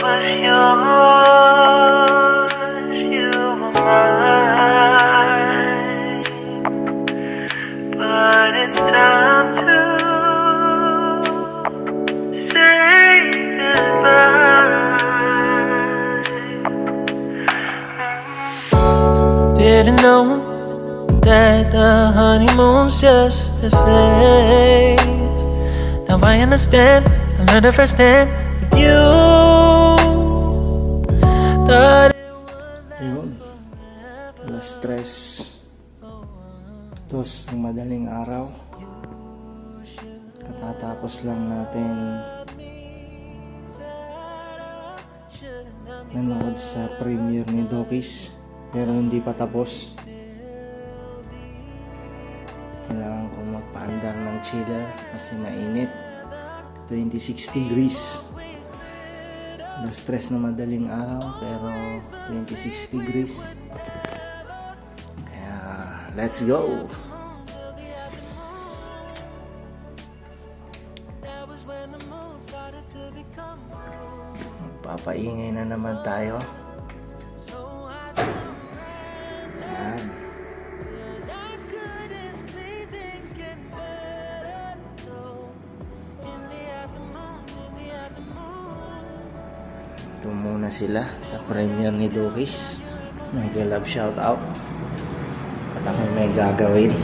was yours, you were mine. But it's time to say goodbye. Didn't know that the honeymoon's just a phase. Now I understand, I learned it firsthand with you. Thought it would last Ayun, forever. alas 3:02 ng madaling araw. Katatapos lang natin nanood sa premiere ni Dokis, pero hindi pa tapos. Kailangan ko magpaandar ng chiller kasi mainit. 26 degrees. Alas 3 na madaling araw pero 26 degrees. Kaya let's go. Papaingay na naman tayo. Yan. Ito muna sila sa premiere ni Dokis. Mega love shout out. At ako may gagawin.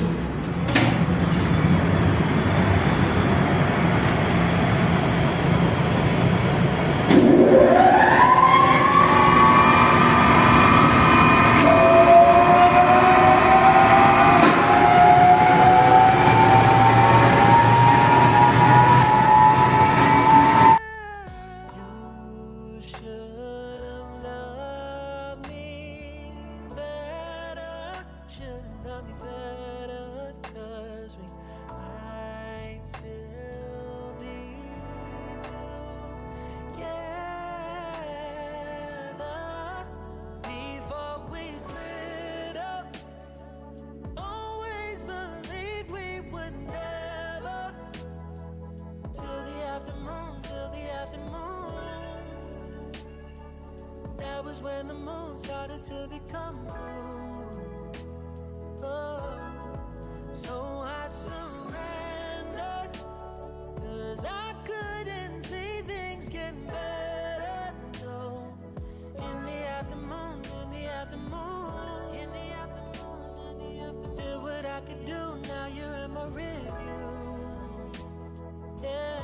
That was when the moon started to become blue. Oh, so I surrendered, 'cause I couldn't see things getting better. No, in the afternoon, in the afternoon, in the afternoon, in the afternoon, did what I could do. Now you're in my review. Yeah.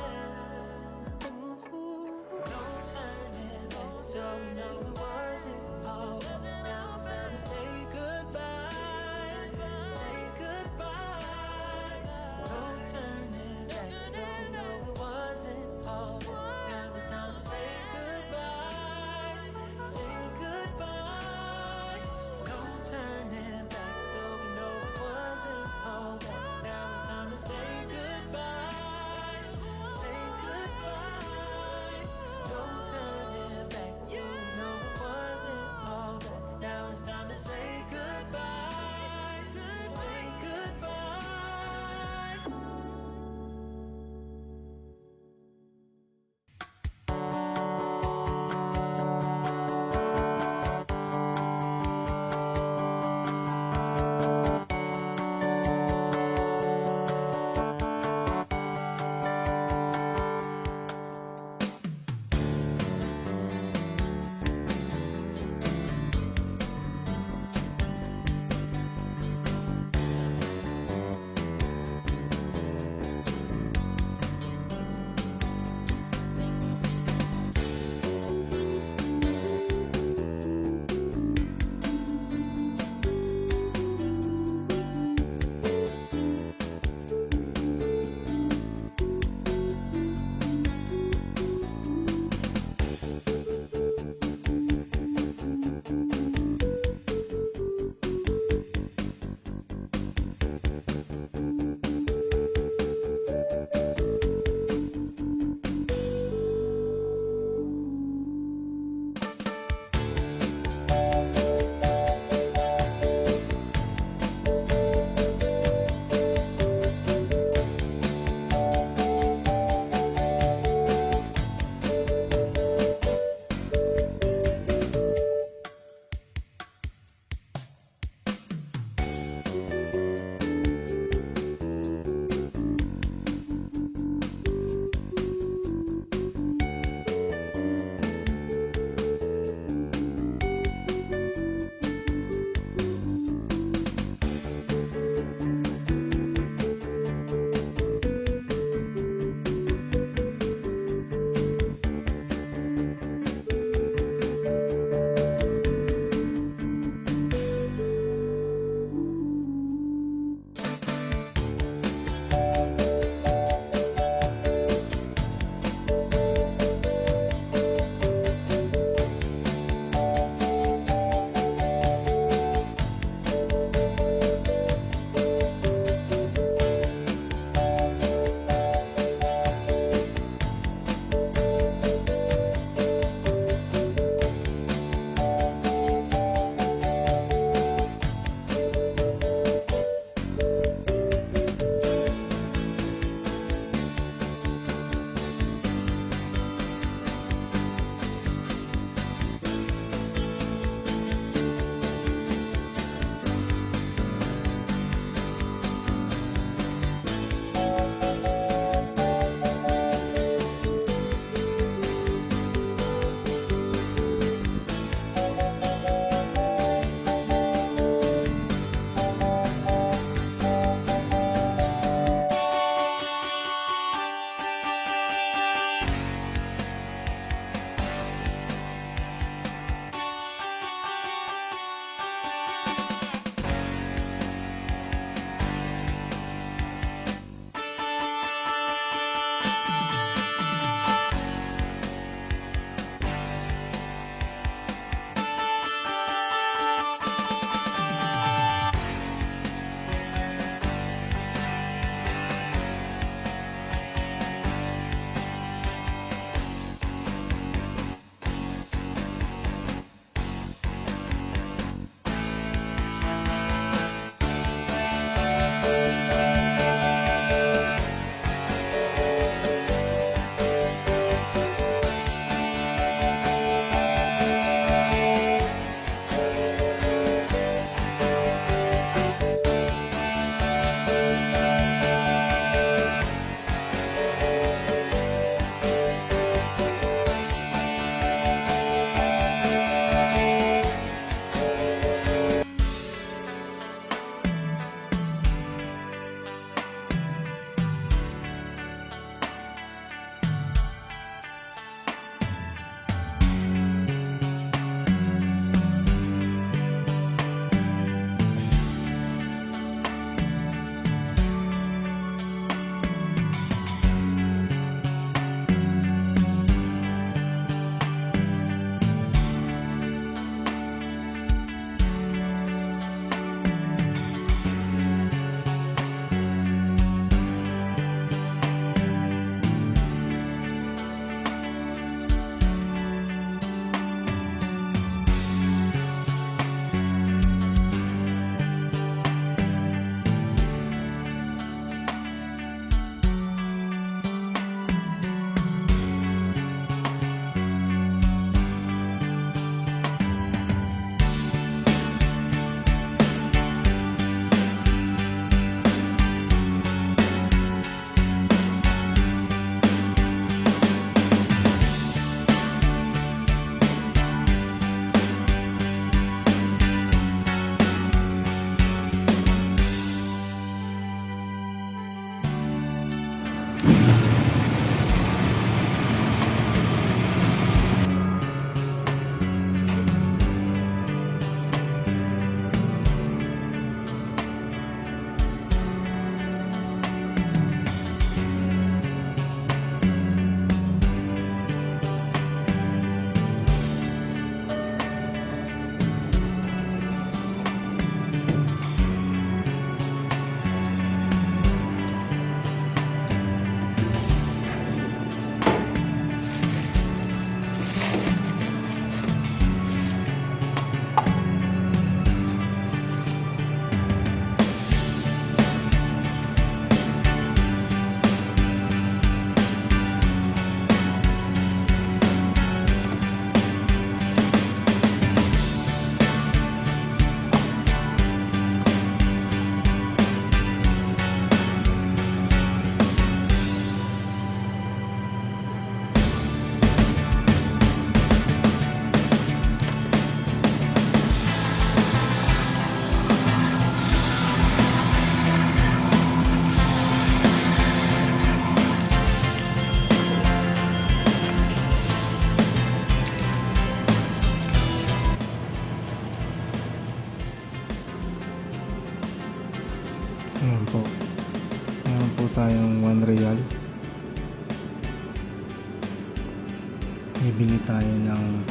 Bibili tayo ng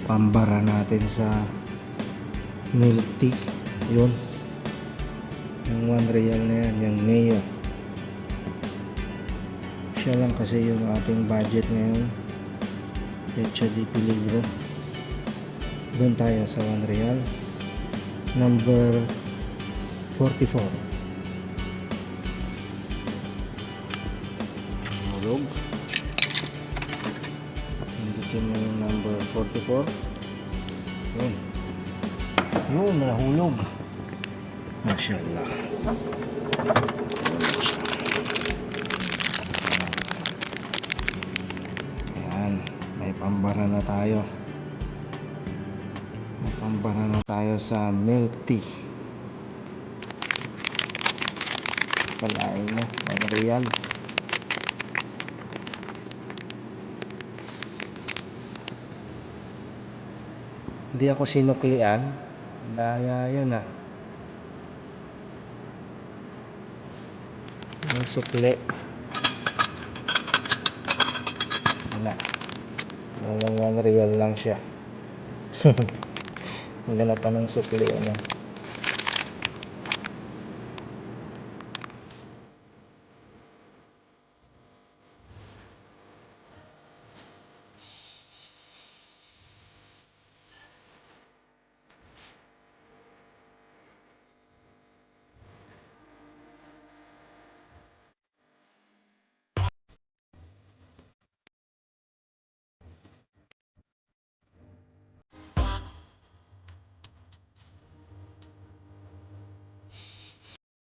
pambara natin sa milk tea. Yun. Yung 1 real na yan, yung Neo. Siya lang kasi yung ating budget ngayon. Leche de Peligro. Doon tayo sa 1 real. Number 44. Hulog. Hindutin mo yung number 44. Yun. Yun, nahulog. Mashallah. Ayan. May pambara na tayo. May pambara na tayo sa milk tea. Palain mo. May real. Hindi ako sinuklian. Daya yun ah. Yung sukli. Wala. Walang 1 real lang siya. Maghanap pa ng sukli ano.